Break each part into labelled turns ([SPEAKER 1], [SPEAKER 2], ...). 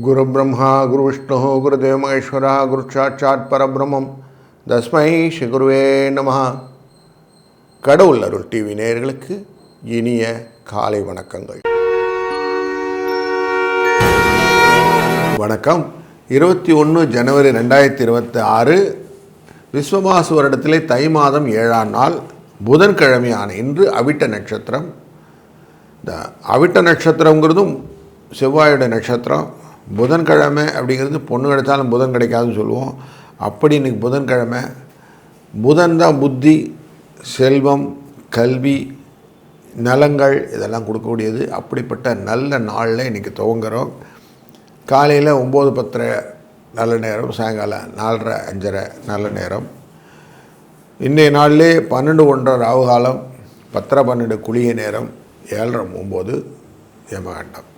[SPEAKER 1] गुरु ब्रह्मा गुरु विष्णु गुरुदेव महेश्वरा गुरु साक्षात् परब्रह्मம் தஸ்மை ஸ்ரீ குருவே நமஹ. கடவுள் அருள் டிவி நேயர்களுக்கு இனிய காலை வணக்கங்கள். வணக்கம். 21 ஜனவரி 2026 விஸ்வவாசு வருடத்திலே தை மாதம் 7ஆம் நாள் புதன்கிழமையான இன்று அவிட்ட நட்சத்திரம். இந்த அவிட்ட நட்சத்திரங்கிறதும் செவ்வாயோட நட்சத்திரம். புதன்கிழமை அப்படிங்கிறது பொண்ணு கிடைச்சாலும் புதன் கிடைக்காதுன்னு சொல்லுவோம். அப்படி இன்றைக்கி புதன்கிழமை. புதன் தான் புத்தி, செல்வம், கல்வி, நலங்கள் இதெல்லாம் கொடுக்கக்கூடியது. அப்படிப்பட்ட நல்ல நாளில் இன்றைக்கி துவங்குறோம். காலையில் 9:10 நல்ல நேரம், சாயங்காலம் 4:30 5:30 நல்ல நேரம். இன்றைய நாளிலே 12:01 ராகு காலம், 10:12 குளிகை நேரம், 7:09 யமகண்டம்.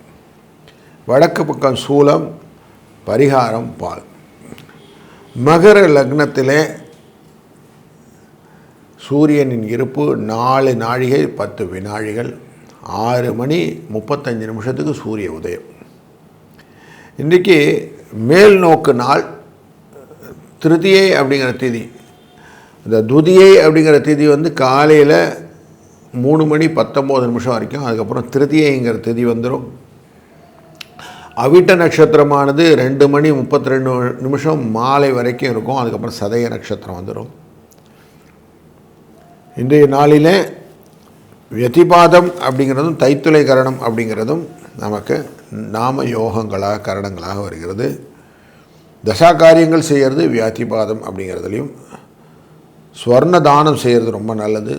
[SPEAKER 1] வடக்கு பக்கம் சூலம், பரிகாரம் பால். மகர லக்னத்திலே சூரியனின் இருப்பு 4 நாழிகை 10 வினாழிகள். 6 மணி 35 நிமிஷத்துக்கு சூரிய உதயம். இன்றைக்கி மேல் நோக்கு நாள். திருதியை அப்படிங்கிற திதி, இந்த துதியை அப்படிங்கிற திதி காலையில் 3 மணி 19 நிமிஷம் வரைக்கும். அதுக்கப்புறம் திருதியைங்கிற திதி வந்துடும். அவிட்ட நட்சத்திரமானது 2 மணி 32 நிமிஷம் மாலை வரைக்கும் இருக்கும். அதுக்கப்புறம் சதய நட்சத்திரம் வந்துடும். இன்றைய நாளிலே வியதிபாதம் அப்படிங்கிறதும் தைத்துளை கரணம் அப்படிங்கிறதும் நமக்கு நாம யோகங்களாக கரணங்களாக வருகிறது. தசா காரியங்கள் செய்கிறது வியாதிபாதம் அப்படிங்கிறதுலையும். ஸ்வர்ண தானம் செய்கிறது ரொம்ப நல்லது.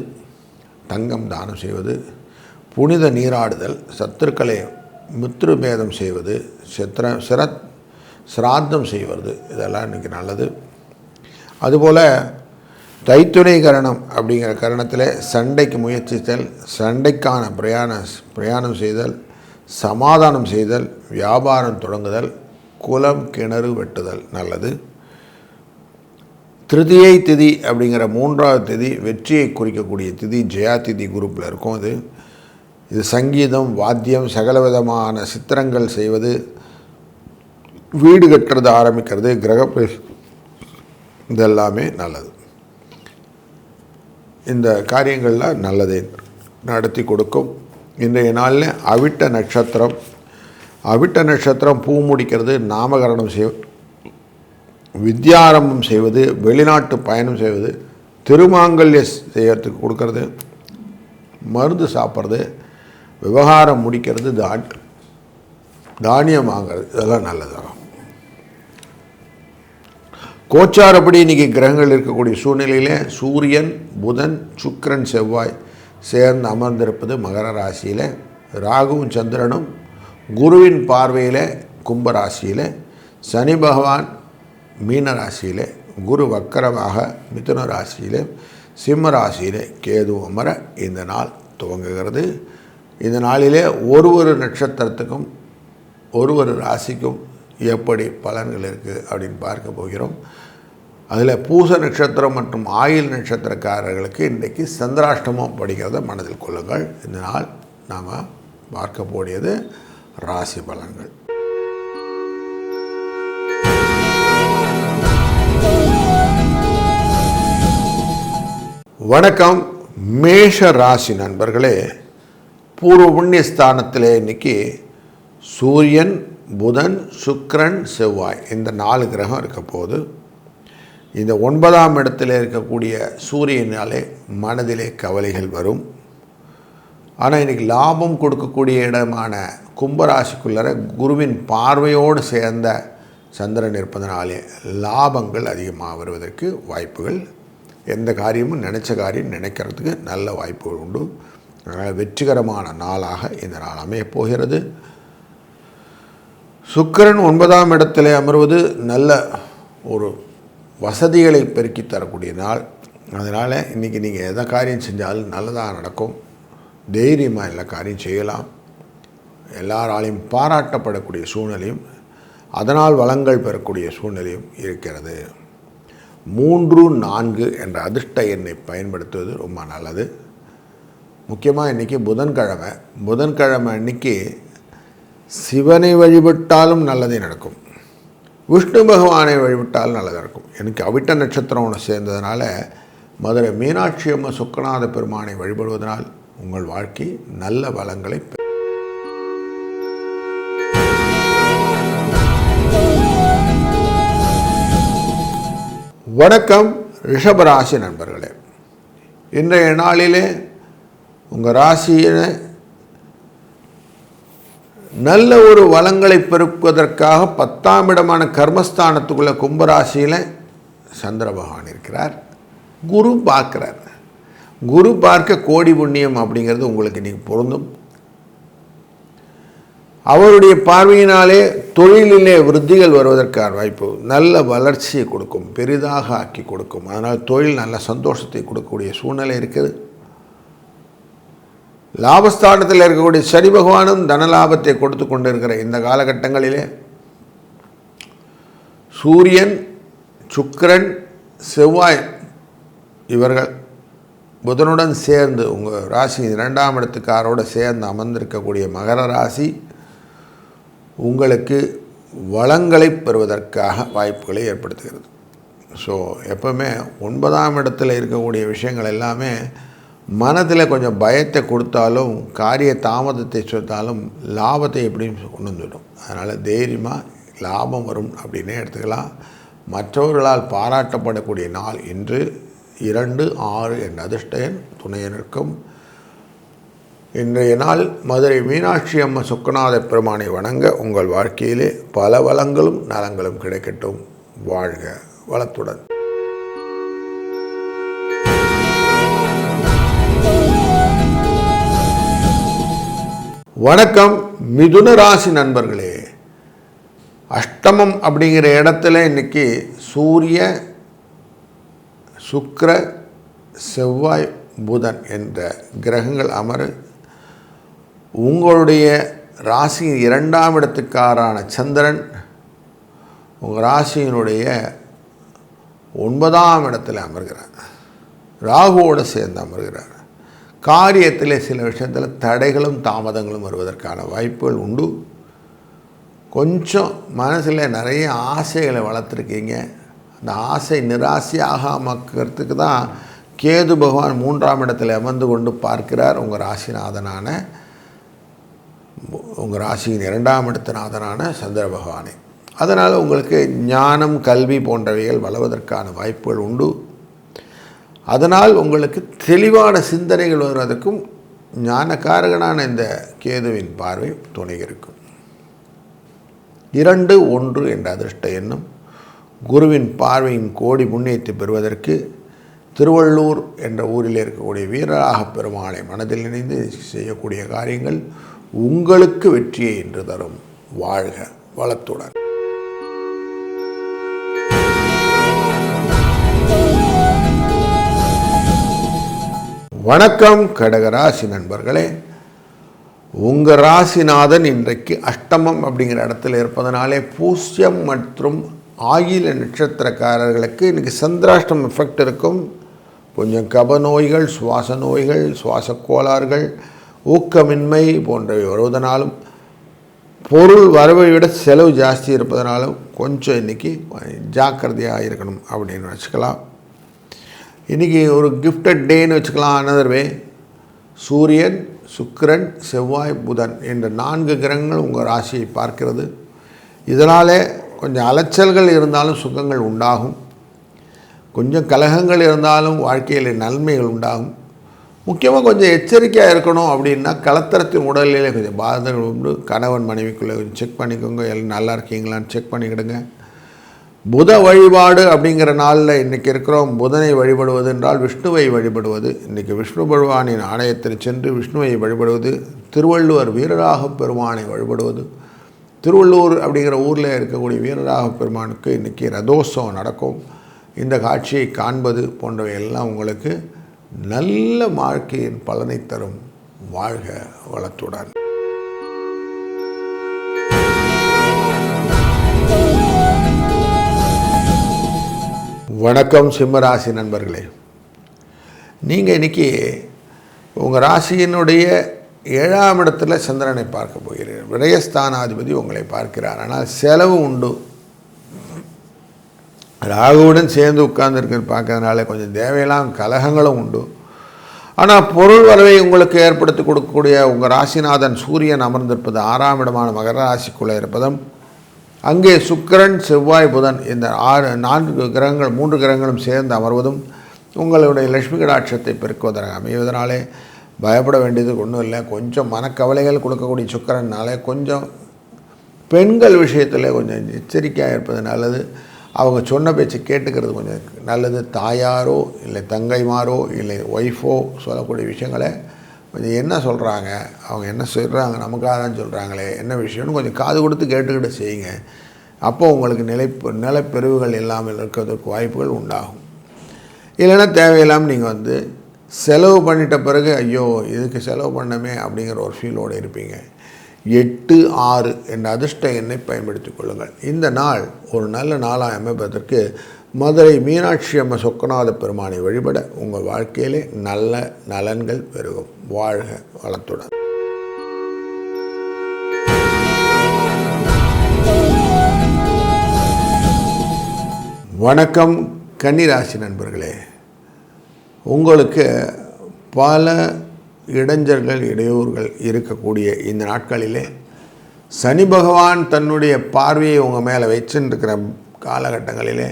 [SPEAKER 1] தங்கம் தானம் செய்வது, புனித நீராடுதல், சத்துருக்களை மித்ருபேதம் செய்வது, சிராத்தம் செய்வது, இதெல்லாம் இன்றைக்கி நல்லது. அதுபோல் தைத்துணை கரணம் அப்படிங்கிற கரணத்தில் சண்டைக்கு முயற்சித்தல், சண்டைக்கான பிரயாணம் செய்தல், சமாதானம் செய்தல், வியாபாரம் தொடங்குதல், குளம் கிணறு வெட்டுதல் நல்லது. திருதியை திதி அப்படிங்கிற 3ஆவது திதி வெற்றியை குறிக்கக்கூடிய திதி. ஜெயா திதி குரூப்பில் இருக்கும். இது சங்கீதம், வாத்தியம், சகலவிதமான சித்திரங்கள் செய்வது, வீடு கட்டுறது ஆரம்பிக்கிறது, கிரகப்பிரவேசம், இதெல்லாமே நல்லது. இந்த காரியங்கள்லாம் நல்லதே நடத்தி கொடுக்கும். இன்றைய நாளில் அவிட்ட நட்சத்திரம். அவிட்ட நட்சத்திரம் பூ முடிக்கிறது, நாமகரணம் செய்வது, வித்யாரம்பம் செய்வது, வெளிநாட்டு பயணம் செய்வது, திருமாங்கல்ய செய்யறதுக்கு கொடுக்கறது, மருந்து சாப்பிட்றது, விவகாரம் முடிக்கிறது, தானியம் வாங்கிறது, இதெல்லாம் நல்லதாகும். கோச்சாரப்படி இன்றைக்கி கிரகங்கள் இருக்கக்கூடிய சூழ்நிலையில் சூரியன், புதன், சுக்கிரன், செவ்வாய் சேர்ந்து அமர்ந்திருப்பது மகர ராசியில். ராகுவும் சந்திரனும் குருவின் பார்வையில் கும்பராசியில், சனி பகவான் மீன ராசியில், குரு வக்கரமாக மிதுன ராசியில், சிம்ம ராசியில் கேது அமர இந்த நாள் துவங்குகிறது. இந்த நாளிலே ஒரு நட்சத்திரத்துக்கும் ஒரு ராசிக்கும் எப்படி பலன்கள் இருக்குது அப்படின்னு பார்க்க போகிறோம். அதில் பூச நட்சத்திரம் மற்றும் ஆயில் நட்சத்திரக்காரர்களுக்கு இன்றைக்கி சந்திராஷ்டமம் படிக்கிறத மனதில் கொள்ளுங்கள். இந்த நாள் நாம் பார்க்க போடியது ராசி பலன்கள். வணக்கம். மேஷ ராசி நண்பர்களே, பூர்வ புண்ணிய ஸ்தானத்தில் இன்றைக்கி சூரியன், புதன், சுக்கிரன், செவ்வாய் இந்த 4 கிரகம் இருக்க போது. இந்த 9ஆம் இடத்தில் இருக்கக்கூடிய சூரியனாலே மனதிலே கவலைகள் வரும். ஆனால் இன்றைக்கி லாபம் கொடுக்கக்கூடிய இடமான கும்பராசிக்குள்ளர குருவின் பார்வையோடு சேர்ந்த சந்திரன் இருப்பதனாலே லாபங்கள் அதிகமாக வருவதற்கு வாய்ப்புகள். எந்த காரியமும் நினச்ச காரியம் நினைக்கிறதுக்கு நல்ல வாய்ப்புகள் உண்டு. அதனால் வெற்றிகரமான நாளாக இந்த நாள் அமையப் போகிறது. சுக்கிரன் 9ஆம் இடத்திலே அமர்வது நல்ல ஒரு வசதிகளை பெருக்கி தரக்கூடிய நாள். அதனால் இன்றைக்கி நீங்கள் எதை காரியம் செஞ்சாலும் நல்லதாக நடக்கும். தைரியமாக எல்லா காரியம் செய்யலாம். எல்லாராலையும் பாராட்டப்படக்கூடிய சூழ்நிலையும் அதனால் வளங்கள் பெறக்கூடிய சூழ்நிலையும் இருக்கிறது. 3 4 என்ற அதிர்ஷ்ட எண்ணை பயன்படுத்துவது ரொம்ப நல்லது. முக்கியமாக இன்றைக்கி புதன்கிழமை அன்றைக்கி சிவனை வழிபட்டாலும் நல்லதே நடக்கும், விஷ்ணு பகவானை வழிபட்டாலும் நல்லதாக இருக்கும். எனக்கு அவிட்ட நட்சத்திரம் ஒன்று சேர்ந்ததுனால மதுரை மீனாட்சி அம்மா சொக்கநாத பெருமானை வழிபடுவதனால் உங்கள் வாழ்க்கை நல்ல வளங்களை பெறும். வணக்கம் ரிஷபராசி நண்பர்களே, இன்றைய நாளிலே உங்கள் ராசியின நல்ல ஒரு வளங்களை பெருக்குவதற்காக 10ஆம் இடமான கர்மஸ்தானத்துக்குள்ள கும்பராசியில் சந்திர பகவான் இருக்கிறார். குரு பார்க்கிறார். குரு பார்க்க கோடி புண்ணியம் அப்படிங்கிறது உங்களுக்கு இன்றைக்கி பொருந்தும். அவருடைய பார்வையினாலே தொழிலிலே விருத்திகள் வருவதற்கான வாய்ப்பு, நல்ல வளர்ச்சியை கொடுக்கும், பெரிதாக ஆக்கி கொடுக்கும். அதனால் தொழில் நல்ல சந்தோஷத்தை கொடுக்கக்கூடிய சூழ்நிலை இருக்குது. லாபஸ்தானத்தில் இருக்கக்கூடிய சனி பகவானும் தனலாபத்தை கொடுத்து கொண்டிருக்கிற இந்த காலகட்டங்களிலே சூரியன், சுக்கிரன், செவ்வாய் இவர்கள் புதனுடன் சேர்ந்து உங்கள் ராசி 2ஆம் இடத்துக்காரோடு சேர்ந்து அமர்ந்திருக்கக்கூடிய மகர ராசி உங்களுக்கு வளங்களை பெறுவதற்காக வாய்ப்புகளை ஏற்படுத்துகிறது. ஸோ எப்பவுமே 9ஆம் இடத்தில் இருக்கக்கூடிய விஷயங்கள் எல்லாமே மனதில் கொஞ்சம் பயத்தை கொடுத்தாலும், காரிய தாமதத்தை சொன்னாலும் லாபத்தை எப்படியும் கொண்டு வந்துவிடும். அதனால் தைரியமாக லாபம் வரும் அப்படின்னே எடுத்துக்கலாம். மற்றவர்களால் பாராட்டப்படக்கூடிய நாள் இன்று 2-6 என்ற அதிர்ஷ்ட எண் துணையனுக்கும். இன்றைய நாள் மதுரை மீனாட்சி அம்மா சொக்கநாத பெருமானை வணங்க உங்கள் வாழ்க்கையிலே பல வளங்களும் நலங்களும் கிடைக்கட்டும். வாழ்க வளத்துடன். வணக்கம் மிதுன ராசி நண்பர்களே, அஷ்டமம் அப்படிங்கிற இடத்துல இன்னைக்கு சூரிய, சுக்கிர, செவ்வாய், புதன் என்ற கிரகங்கள் அமர உங்களுடைய ராசி 2ஆம் இடத்துக்காரான சந்திரன் உங்கள் ராசியினுடைய 9ஆம் இடத்தில் அமர்கிறார். ராகுவோடு சேர்ந்து அமர்கிறார். காரியத்தில் சில விஷயத்தில் தடைகளும் தாமதங்களும் வருவதற்கான வாய்ப்புகள் உண்டு. கொஞ்சம் மனசில் நிறைய ஆசைகளை வளர்த்துருக்கீங்க. அந்த ஆசை நிராசையாகாமக்கிறதுக்கு தான் கேது பகவான் 3ஆம் இடத்தில் அமர்ந்து கொண்டு பார்க்கிறார் உங்கள் ராசிநாதனான, உங்கள் ராசியின் 2ஆம் இடத்தினாதனான சந்திர பகவானை. அதனால் உங்களுக்கு ஞானம், கல்வி போன்றவைகள் வளர்வதற்கான வாய்ப்புகள் உண்டு. அதனால் உங்களுக்கு தெளிவான சிந்தனைகள் வருவதற்கும் ஞானக்காரகனான இந்த கேதுவின் பார்வை துணை இருக்கும். 2-1 என்ற அதிர்ஷ்ட எண்ணும் குருவின் பார்வையின் கோடி புண்ணியத்தை பெறுவதற்கு திருவள்ளூர் என்ற ஊரில் இருக்கக்கூடிய வீரராக பெருமாளை மனதில் நினைந்து செய்யக்கூடிய காரியங்கள் உங்களுக்கு வெற்றியை இன்று தரும். வாழ்க வளத்துடன். வணக்கம் கடகராசி நண்பர்களே, உங்கள் ராசிநாதன் இன்றைக்கு அஷ்டமம் அப்படிங்கிற இடத்துல இருப்பதனாலே பூஷ்யம் மற்றும் ஆயில நட்சத்திரக்காரர்களுக்கு இன்றைக்கி சந்திராஷ்டம் எஃபெக்ட் இருக்கும். கொஞ்சம் கப நோய்கள், சுவாச நோய்கள், சுவாச கோளாறுகள், ஊக்கமின்மை போன்றவை வருவதனாலும், பொருள் வரவை விட செலவு ஜாஸ்தி இருப்பதனாலும் கொஞ்சம் இன்றைக்கி ஜாக்கிரதையாக இருக்கணும் அப்படின்னு வச்சுக்கலாம். இன்றைக்கி ஒரு கிஃப்டட் டேன்னு வச்சுக்கலாம். அனதர் வே, சூரியன், சுக்கிரன், செவ்வாய், புதன் என்ற 4 கிரகங்கள் உங்கள் ராசியை பார்க்கிறது. இதனாலே கொஞ்சம் அலைச்சல்கள் இருந்தாலும் சுகங்கள் உண்டாகும். கொஞ்சம் கலகங்கள் இருந்தாலும் வாழ்க்கையில் நன்மைகள் உண்டாகும். முக்கியமாக கொஞ்சம் எச்சரிக்கையாக இருக்கணும். அப்படின்னா கலத்தரத்தின் உடல்நிலை கொஞ்சம் பாதங்கள் உண்டு. கணவன் மனைவிக்குள்ளே கொஞ்சம் செக் பண்ணிக்கோங்க, எல்லாம் நல்லா இருக்கீங்களான்னு செக் பண்ணிக்கிடுங்க. புத வழிபாடு அப்படிங்கிற நாளில் இன்றைக்கி இருக்கிறோம். புதனை வழிபடுவது என்றால் விஷ்ணுவை வழிபடுவது. இன்றைக்கி விஷ்ணு பகவானின் ஆலயத்தில் சென்று விஷ்ணுவை வழிபடுவது, திருவள்ளுவர் வீரராக பெருமானை வழிபடுவது. திருவள்ளூர் அப்படிங்கிற ஊரில் இருக்கக்கூடிய வீரராக பெருமானுக்கு இன்றைக்கி ரதோத்சவம் நடக்கும். இந்த காட்சியை காண்பது போன்றவை எல்லாம் உங்களுக்கு நல்ல வாழ்க்கையின் பலனை தரும். வாழ்க வளத்துடன். வணக்கம் சிம்மராசி நண்பர்களே, நீங்கள் இன்றைக்கி உங்கள் ராசியினுடைய 7ஆம் இடத்துல சந்திரனை பார்க்க போகிறீர்கள். விரயஸ்தானாதிபதி உங்களை பார்க்கிறார். ஆனால் செலவு உண்டு. ராகுவுடன் சேர்ந்து உட்கார்ந்துருக்கு பார்க்கறதுனால கொஞ்சம் தேவையெல்லாம் கலகங்களும் உண்டு. ஆனால் பொருள் வரவை உங்களுக்கு ஏற்படுத்தி கொடுக்கக்கூடிய உங்கள் ராசிநாதன் சூரியன் அமர்ந்திருப்பது 6ஆம் இடமான மகர ராசிக்குள்ளே இருப்பதும், அங்கே சுக்கிரன் செவ்வாய் புதன் இந்த 3 கிரகங்களும் சேர்ந்து அமர்வதும் உங்களுடைய லட்சுமி கடாட்சத்தை பெருக்குவதற்கு அமைவதனாலே பயப்பட வேண்டியது ஒன்றும் இல்லை. கொஞ்சம் மனக்கவலைகள் கொடுக்கக்கூடிய சுக்கிரனாலே கொஞ்சம் பெண்கள் விஷயத்தில் கொஞ்சம் எச்சரிக்கையாக இருப்பது நல்லது. அவங்க சொன்ன பேச்சு கேட்டுக்கிறது கொஞ்சம் நல்லது. தாயாரோ இல்லை தங்கைமாரோ இல்லை ஒய்ஃபோ சொல்லக்கூடிய விஷயங்களை கொஞ்சம் என்ன சொல்கிறாங்க, அவங்க என்ன சொல்கிறாங்க, நமக்காக தான் சொல்கிறாங்களே என்ன விஷயம்னு கொஞ்சம் காது கொடுத்து கேட்டுக்கிட்டு செய்யுங்க. அப்போது உங்களுக்கு நிலப்பெருவுகள் இல்லாமல் இருக்கிறதுக்கு வாய்ப்புகள் உண்டாகும். இல்லைன்னா தேவையில்லாமல் நீங்கள் செலவு பண்ணிட்ட பிறகு ஐயோ இதுக்கு செலவு பண்ணமே அப்படிங்கிற ஒரு ஃபீலோடு இருப்பீங்க. 8, 6 என்ற அதிர்ஷ்ட எண்ணை பயன்படுத்திக் கொள்ளுங்கள். இந்த நாள் ஒரு நல்ல நாளாக அமைப்பதற்கு மதுரை மீனாட்சி அம்மா சொக்கநாத பெருமானை வழிபட உங்கள் வாழ்க்கையிலே நல்ல நலன்கள் பெருகும். வாழ்க வளத்துடன். வணக்கம் கன்னிராசி நண்பர்களே. உங்களுக்கு பல இடைஞ்சல்கள் இடையூறுகள் இருக்கக்கூடிய இந்த நாட்களிலே சனி பகவான் தன்னுடைய பார்வையை உங்கள் மேலே வச்சுருக்கிற காலகட்டங்களிலே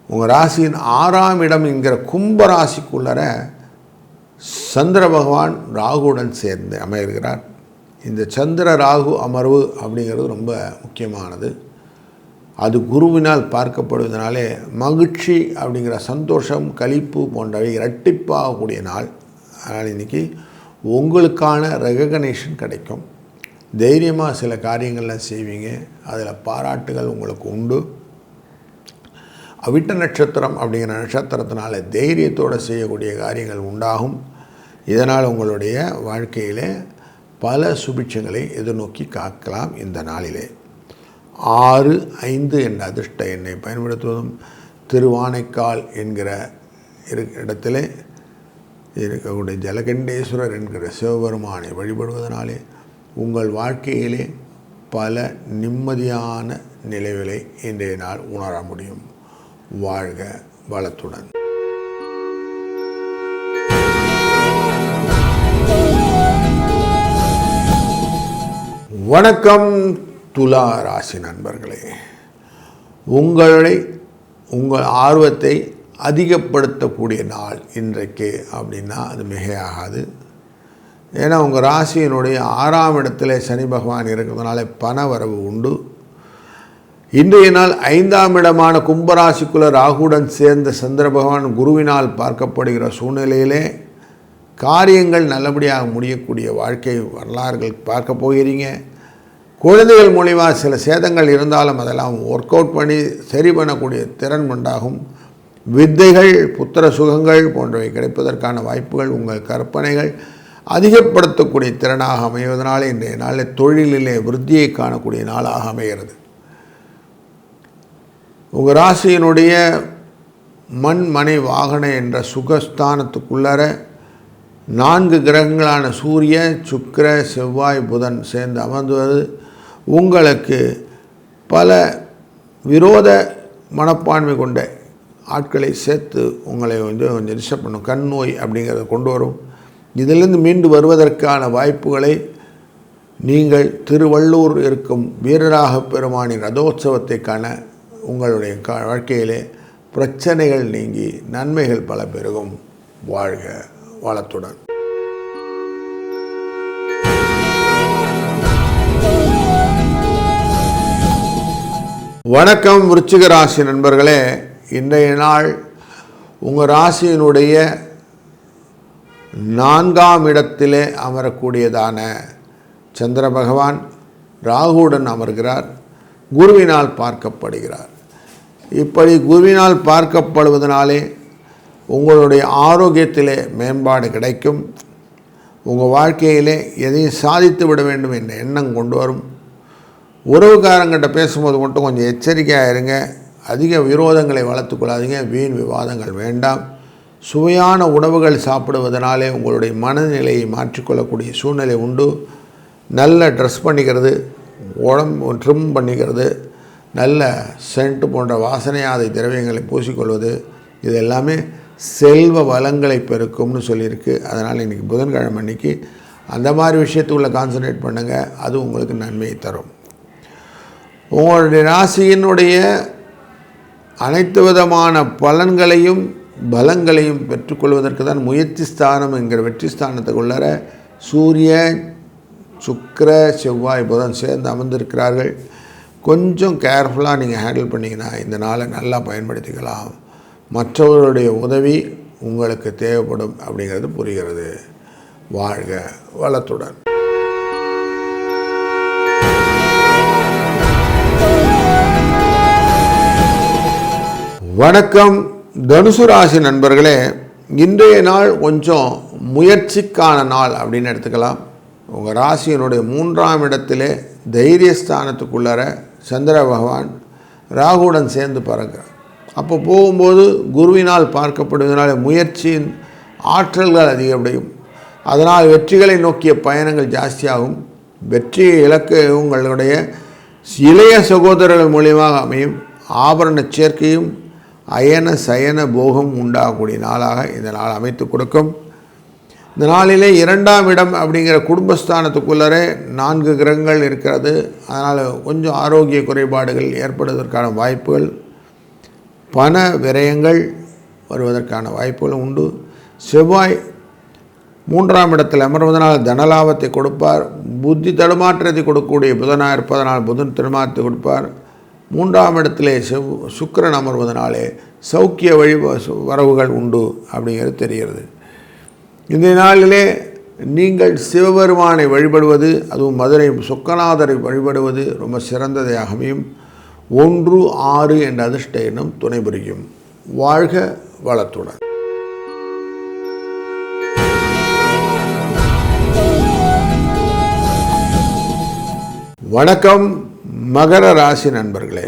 [SPEAKER 1] உங்கள் ராசியின் 6ஆம் இடம் என்கிற கும்ப ராசிக்குள்ளர சந்திர பகவான் ராகுவுடன் சேர்ந்து அமைகிறார். இந்த சந்திர ராகு அமர்வு அப்படிங்கிறது ரொம்ப முக்கியமானது. அது குருவினால் பார்க்கப்படுவதனாலே மகிழ்ச்சி அப்படிங்கிற சந்தோஷம் களிப்பு போன்றவை இரட்டிப்பாகக்கூடிய நாள். அதனால் இன்றைக்கி உங்களுக்கான ரெகக்னேஷன் கிடைக்கும். தைரியமாக சில காரியங்கள்லாம் செய்வீங்க. அதில் பாராட்டுகள் உங்களுக்கு உண்டு. அவிட்ட நட்சத்திரம் அப்படிங்கிற நட்சத்திரத்தினால தைரியத்தோடு செய்யக்கூடிய காரியங்கள் உண்டாகும். இதனால் உங்களுடைய வாழ்க்கையிலே பல சுபிட்சங்களை எதிர்நோக்கி காக்கலாம். இந்த நாளிலே 6, 5 என்ற அதிர்ஷ்ட எண்ணை பயன்படுத்துவதும் திருவானைக்கால் என்கிற இடத்திலே இருக்கக்கூடிய ஜலகண்டேஸ்வரர் என்கிற சிவபெருமானை வழிபடுவதனாலே உங்கள் வாழ்க்கையிலே பல நிம்மதியான நிலைகளை இன்றைய நாள் உணர முடியும். வாழ்க வளத்துடன். வணக்கம் துலா ராசி நண்பர்களே. உங்கள் ஆர்வத்தை அதிகப்படுத்தக்கூடிய நாள் இன்றைக்கு அப்படின்னா அது மிகையாகாது. ஏன்னா உங்கள் ராசியினுடைய 6ஆம் இடத்துல சனி பகவான் இருக்கிறதுனால பண வரவு உண்டு. இன்றைய நாள் 5ஆம் இடமான கும்பராசிக்குள்ள ராகுடன் சேர்ந்த சந்திர பகவான் குருவினால் பார்க்கப்படுகிற சூழ்நிலையிலே காரியங்கள் நல்லபடியாக முடியக்கூடிய வாழ்க்கை வரலாறுகள் பார்க்க போகிறீங்க. குழந்தைகள் மூலிமா சில சேதங்கள் இருந்தாலும் அதெல்லாம் ஒர்க் அவுட் பண்ணி சரி பண்ணக்கூடிய திறன் உண்டாகும். வித்தைகள் புத்திர சுகங்கள் போன்றவை கிடைப்பதற்கான வாய்ப்புகள் உங்கள் கற்பனைகள் அதிகப்படுத்தக்கூடிய திறனாக அமைவதனாலே இன்றைய நாளில் தொழிலிலே விருத்தியை காணக்கூடிய நாளாக அமைகிறது. உங்கள் ராசியினுடைய மண் மனை வாகன என்ற சுகஸ்தானத்துக்குள்ளர 4 கிரகங்களான சூரிய சுக்கிர செவ்வாய் புதன் சேர்ந்து அமர்ந்துவது உங்களுக்கு பல விரோத மனப்பான்மை கொண்ட ஆட்களை சேர்த்து உங்களை கொஞ்சம் டிஸ்டர்ப் பண்ணும். கண் நோய் அப்படிங்கிறத கொண்டு வரும். இதிலிருந்து மீண்டு வருவதற்கான வாய்ப்புகளை நீங்கள் திருவள்ளூர் இருக்கும் வீரராக பெருமானின் ரதோற்சவத்தை காண உங்களுடைய வாழ்க்கையிலே பிரச்சனைகள் நீங்கி நன்மைகள் பல பெருகும். வாழ்க வளத்துடன். வணக்கம் விருச்சிக ராசி நண்பர்களே. இன்றைய நாள் உங்கள் ராசியினுடைய 4ஆம் இடத்திலே அமரக்கூடியதான சந்திர பகவான் ராகுவுடன் அமர்கிறார். குருவினால் பார்க்கப்படுகிறார். இப்படி குருவினால் பார்க்கப்படுவதனாலே உங்களுடைய ஆரோக்கியத்திலே மேம்பாடு கிடைக்கும். உங்கள் வாழ்க்கையிலே எதையும் சாதித்து விட வேண்டும் என்ற எண்ணம் கொண்டு வரும். உறவுக்காரங்கிட்ட பேசும்போது மட்டும் கொஞ்சம் எச்சரிக்கையாக இருங்க. அதிக விரோதங்களை வளர்த்துக்கொள்ளாதீங்க. வீண் விவாதங்கள் வேண்டாம். சுவையான உணவுகள் சாப்பிடுவதனாலே உங்களுடைய மனநிலையை மாற்றிக்கொள்ளக்கூடிய சூழ்நிலை உண்டு. நல்ல ட்ரெஸ் பண்ணிக்கிறது, உடம்பு ட்ரிம் பண்ணிக்கிறது, நல்ல சென்ட் போன்ற வாசனையாதை திரவியங்களை பூசிக்கொள்வது, இது எல்லாமே செல்வ வளங்களை பெருக்கும்னு சொல்லியிருக்கு. அதனால் இன்றைக்கி புதன்கிழமை அன்றைக்கி அந்த மாதிரி விஷயத்துக்குள்ளே கான்சன்ட்ரேட் பண்ணுங்கள், அது உங்களுக்கு நன்மையை தரும். உங்களுடைய ராசியினுடைய அனைத்து விதமான பலன்களையும் பலங்களையும் பெற்றுக்கொள்வதற்கு தான் முயற்சி ஸ்தானம் என்கிற வெற்றி ஸ்தானத்துக்குள்ளார சூரியன், சுக்கிர, செவ்வாய், புதன் சேர்ந்து அமர்ந்திருக்கிறார்கள். கொஞ்சம் கேர்ஃபுல்லாக நீங்கள் ஹேண்டில் பண்ணிங்கன்னா இந்த நாளை நல்லா பயன்படுத்திக்கலாம். மற்றவர்களுடைய உதவி உங்களுக்கு தேவைப்படும் அப்படிங்கிறது புரிகிறது. வாழ்க வளத்துடன். வணக்கம் தனுசு ராசி நண்பர்களே. இன்றைய நாள் கொஞ்சம் முயற்சிக்கான நாள் அப்படின்னு எடுத்துக்கலாம். உங்கள் ராசியினுடைய 3ஆம் இடத்திலே தைரியஸ்தானத்துக்குள்ளார சந்திர பகவான் ராகுவுடன் சேர்ந்து பறக்கிறார். அப்போ போகும்போது குருவினால் பார்க்கப்படுவதனால முயற்சியின் ஆற்றல்கள் அதிகப்படையும். அதனால் வெற்றிகளை நோக்கிய பயணங்கள் ஜாஸ்தியாகும். வெற்றியை இலக்க உங்களுடைய இளைய சகோதரர்கள் மூலியமாக அமையும். ஆபரண சேர்க்கையும் அயன சயன போகம் உண்டாகக்கூடிய நாளாக இந்த நாள் அமைத்து கொடுக்கும். இந்த நாளிலே 2ஆம் இடம் அப்படிங்கிற குடும்பஸ்தானத்துக்குள்ளரே 4 கிரகங்கள் இருக்கிறது. அதனால் கொஞ்சம் ஆரோக்கிய குறைபாடுகள் ஏற்படுவதற்கான வாய்ப்புகள், பண விரயங்கள் வருவதற்கான வாய்ப்புகளும் உண்டு. செவ்வாய் 3ஆம் இடத்தில் அமர்வதனால் தனலாபத்தை கொடுப்பார். புத்தி தடுமாற்றத்தை கொடுக்கக்கூடிய புதனாக இருப்பதனால் புதன் தடுமாற்றத்தை கொடுப்பார். 3ஆம் இடத்திலே சுக்கிரன் அமர்வதனாலே சௌக்கிய வரவுகள் உண்டு அப்படிங்கிறது தெரிகிறது. இந்த நாளிலே நீங்கள் சிவபெருமானை வழிபடுவது, அதுவும் மதுரை சொக்கநாதரை வழிபடுவது ரொம்ப சிறந்ததாக அமையும். 1, 6 என்ற அதிர்ஷ்ட எண்ணம் துணை புரியும். வாழ்க வளத்துடன். வணக்கம் மகர ராசி நண்பர்களே.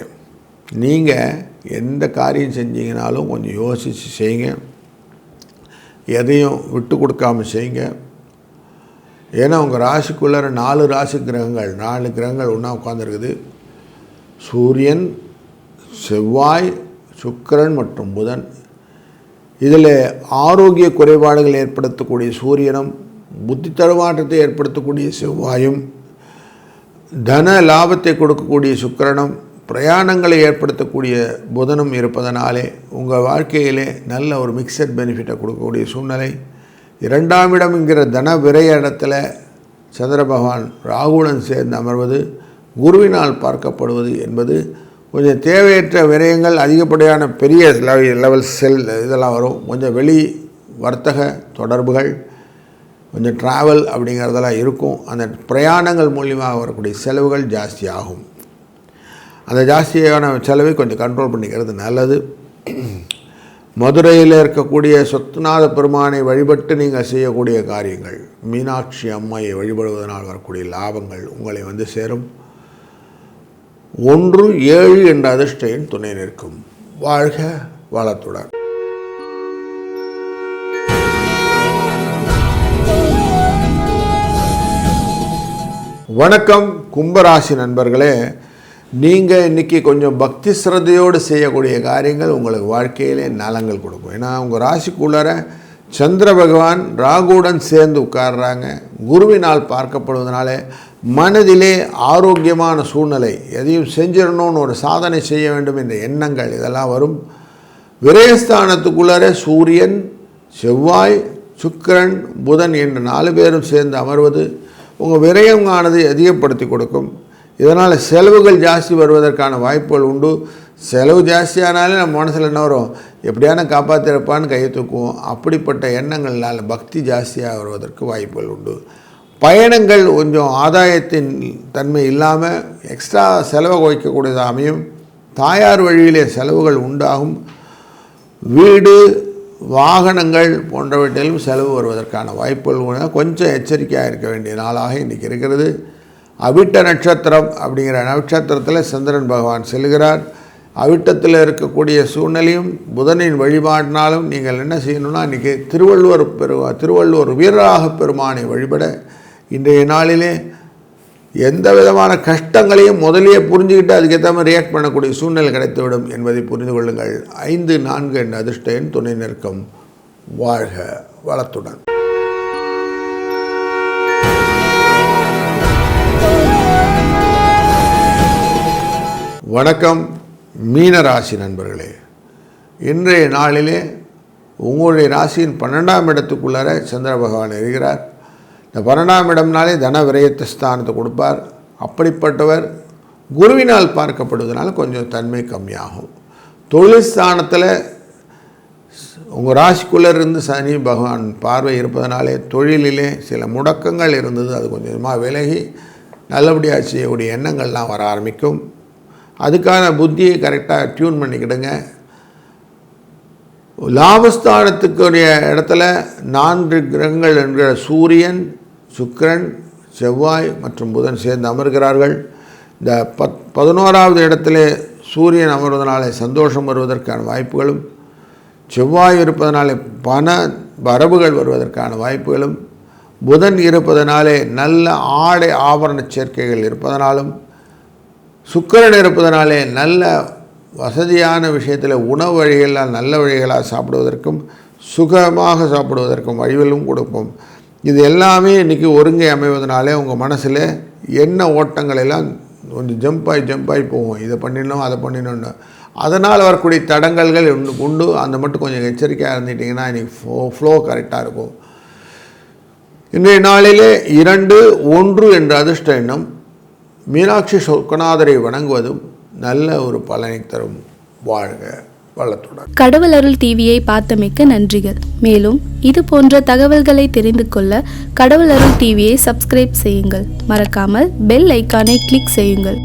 [SPEAKER 1] நீங்கள் எந்த காரியம் செஞ்சீங்கனாலும் கொஞ்சம் யோசித்து செய்யுங்க. எதையும் விட்டு கொடுக்காமல் செய்யுங்க. ஏன்னா உங்கள் ராசிக்குள்ளார 4 ராசி கிரகங்கள் 4 கிரகங்கள் ஒன்றா உட்காந்துருக்குது. சூரியன், செவ்வாய், சுக்கிரன் மற்றும் புதன். இதில் ஆரோக்கிய குறைபாடுகள் ஏற்படுத்தக்கூடிய சூரியனும், புத்தி தடுமாற்றத்தை ஏற்படுத்தக்கூடிய செவ்வாயும், தன லாபத்தை கொடுக்கக்கூடிய சுக்கிரனும், பிரயாணங்களை ஏற்படுத்தக்கூடிய புதனும் இருப்பதனாலே உங்கள் வாழ்க்கையிலே நல்ல ஒரு மிக்சட் பெனிஃபிட்டை கொடுக்கக்கூடிய சூழ்நிலை. 2ஆம் இடம் என்கிற தன விரய இடத்துல சந்திர பகவான் ராகுவுடன் சேர்ந்து அமர்வது, குருவினால் பார்க்கப்படுவது என்பது கொஞ்சம் தேவையற்ற விரயங்கள், அதிகப்படியான பெரிய லெவல் இதெல்லாம் வரும். கொஞ்சம் வெளி வர்த்தக தொடர்புகள், கொஞ்சம் ட்ராவல் அப்படிங்கிறதெல்லாம் இருக்கும். அந்த பிரயாணங்கள் மூலியமாக வரக்கூடிய செலவுகள் ஜாஸ்தி ஆகும். அந்த ஜாஸ்தியான செலவை கொஞ்சம் கண்ட்ரோல் பண்ணிக்கிறது நல்லது. மதுரையில் இருக்கக்கூடிய சொத்துநாத பெருமானை வழிபட்டு நீங்கள் செய்யக்கூடிய காரியங்கள், மீனாட்சி அம்மையை வழிபடுவதனால் வரக்கூடிய லாபங்கள் உங்களை வந்து சேரும். 1, 7 என்ற அதிர்ஷ்ட எண் துணை நிற்கும். வாழ்க வளத்துடன். வணக்கம் கும்பராசி நண்பர்களே. நீங்கள் இன்றைக்கி கொஞ்சம் பக்தி சிரத்தையோடு செய்யக்கூடிய காரியங்கள் உங்களுக்கு வாழ்க்கையிலே நலங்கள் கொடுக்கும். ஏன்னா உங்கள் ராசிக்குள்ளார சந்திர பகவான் ராகுவுடன் சேர்ந்து உட்கார்றாங்க. குருவினால் பார்க்கப்படுவதனால மனதிலே ஆரோக்கியமான சூழ்நிலை, எதையும் செஞ்சிடணும்னு ஒரு சாதனை செய்ய வேண்டும் என்ற எண்ணங்கள் இதெல்லாம் வரும். விரயஸ்தானத்துக்குள்ளார சூரியன், செவ்வாய், சுக்கிரன், புதன் என்ற 4 பேரும் சேர்ந்து அமர்வது உங்கள் விரயமானது அதிகப்படுத்தி கொடுக்கும். இதனால் செலவுகள் ஜாஸ்தி வருவதற்கான வாய்ப்புகள் உண்டு. செலவு ஜாஸ்தியானாலே நம்ம மனசில் என்ன வரும், எப்படியான காப்பாற்றிருப்பான்னு கையை தூக்குவோம். அப்படிப்பட்ட எண்ணங்கள்னால் பக்தி ஜாஸ்தியாக வருவதற்கு வாய்ப்புகள் உண்டு. பயணங்கள் கொஞ்சம் ஆதாயத்தின் தன்மை இல்லாமல் எக்ஸ்ட்ரா செலவை குறைக்கக்கூடியதாக அமையும். தாயார் வழியிலே செலவுகள் உண்டாகும். வீடு, வாகனங்கள் போன்றவற்றிலும் செலவு வருவதற்கான வாய்ப்புகள் கொஞ்சம் எச்சரிக்கையாக இருக்க வேண்டிய நாளாக இன்றைக்கி இருக்கிறது. அவிட்ட நட்சத்திரம் அப்படிங்கிற நட்சத்திரத்தில் சந்திரன் பகவான் செல்கிறார். அவிட்டத்தில் இருக்கக்கூடிய சூழ்நிலையும் புதனின் வழிபாட்டினாலும் நீங்கள் என்ன செய்யணும்னா இன்றைக்கி திருவள்ளுவர் வீரராக பெருமானை வழிபட இன்றைய நாளிலே எந்த விதமான கஷ்டங்களையும் முதலியே புரிஞ்சுக்கிட்டு அதுக்கேற்ற மாதிரி ரியாக்ட் பண்ணக்கூடிய சூழ்நிலை கிடைத்துவிடும் என்பதை புரிந்து கொள்ளுங்கள். 5-4 என்ற அதிர்ஷ்ட எண் துணை நிற்கும். வாழ்க வளத்துடன். வணக்கம் மீன ராசி நண்பர்களே. இன்றைய நாளிலே உங்களுடைய ராசியின் 12ஆம் இடத்துக்குள்ளார சந்திர பகவான் இருக்கிறார். இந்த 12ஆம் இடம்னாலே தன விரயத்த ஸ்தானத்தை கொடுப்பார். அப்படிப்பட்டவர் குருவினால் பார்க்கப்படுவதனால கொஞ்சம் தன்மை கம்மியாகும். தொழில் ஸ்தானத்தில் உங்கள் ராசிக்குள்ளே இருந்து சனி பகவான் பார்வை இருப்பதனாலே தொழிலிலே சில முடக்கங்கள் இருந்தது, அது கொஞ்சமாக விலகி நல்லபடியாக செய்யக்கூடிய எண்ணங்கள்லாம் வர ஆரம்பிக்கும். அதுக்கான புத்தியை கரெக்டாக டியூன் பண்ணிக்கிடுங்க. லாபஸ்தானத்துக்குரிய இடத்துல 4 கிரகங்கள் என்கிற சூரியன், சுக்கிரன், செவ்வாய் மற்றும் புதன் சேர்ந்து அமர்கிறார்கள். இந்த 11ஆவது இடத்துல சூரியன் அமர்வதனாலே சந்தோஷம் வருவதற்கான வாய்ப்புகளும், செவ்வாய் இருப்பதனாலே பண வரவுகள் வருவதற்கான வாய்ப்புகளும், புதன் இருப்பதனாலே நல்ல ஆடை ஆபரண சேர்க்கைகள் இருப்பதனாலும், சுக்கிரன் இருப்பதனாலே நல்ல வசதியான விஷயத்தில் உணவு வழிகளால் நல்ல வழிகளாக சாப்பிடுவதற்கும் சுகமாக சாப்பிடுவதற்கும் வழிகளும் கொடுப்போம். இது எல்லாமே இன்றைக்கி ஒருங்கை அமைவதனாலே உங்கள் மனசில் என்ன ஓட்டங்கள் எல்லாம் கொஞ்சம் ஜம்பாகி போகும். இதை பண்ணிடணும் அதை பண்ணிடணும்னு அதனால் வரக்கூடிய தடங்கல்கள் உண்டு. அந்த மட்டும் கொஞ்சம் எச்சரிக்கையாக இருந்துட்டிங்கன்னா இன்றைக்கி ஃப்ளோ கரெக்டாக இருக்கும். இன்றைய நாளிலே 2-1 என்ற அதிர்ஷ்ட எண்ணம் மீனாட்சி சொக்கநாதரை வணங்குவதும் நல்ல ஒரு பலனை தரும். வாழ்க வளத்துடன்.
[SPEAKER 2] கடவுள் அருள் டிவியை பார்த்தமைக்க நன்றிகள். மேலும் இது போன்ற தகவல்களை தெரிந்து கொள்ள கடவுள் அருள் டிவியை சப்ஸ்கிரைப் செய்யுங்கள். மறக்காமல் பெல் ஐக்கானை கிளிக் செய்யுங்கள்.